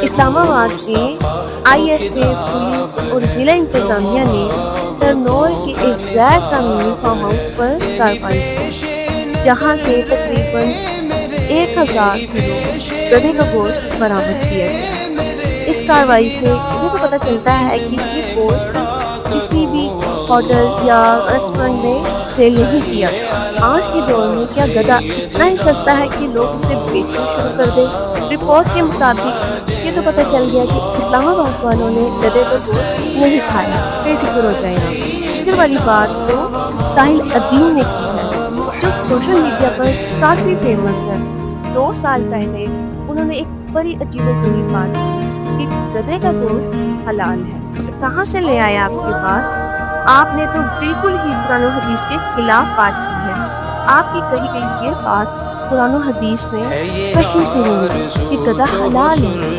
اسلام آباد میں I F A police اور ضلع انتظامیہ نے ترنور کے ایک غیر قانونی فارم ہاؤس پر کارروائی کی، جہاں سے تقریباً 1000 کلو گدھے کا گوشت برآمد کیا گیا۔ اس کارروائی سے یہ تو پتہ چلتا ہے کہ یہ گوشت کسی بھی ہوٹل یا ریسٹورینٹ میں سیل نہیں کیا گیا۔ آج کے دور میں کیا گدھا اتنا ہی سستا ہے کہ لوگ اسے بیچنا شروع کر دیں؟ رپورٹ کے مطابق یہ تو پتہ چل گیا کہ اسلام آباد والوں نے گدھے کا گوشت نہیں کھایا، بے فکر ہو جائے گا۔ فکر والی بات تو ساحل الدین نے کی ہے، جو سوشل میڈیا پر کافی فیمس ہے۔ 2 سال پہلے انہوں نے ایک بڑی عجیب و غریب بات کی کہ گدھے کا گوشت حلال ہے۔ کہاں سے لے آیا آپ کی بات؟ آپ نے تو بالکل ہی قرآن و حدیث کے خلاف بات کی ہے۔ آپ کی کہی گئی یہ بات قرآن و حدیث میں کہیں سے نہیں ملی کہ گدھا حلال ہے۔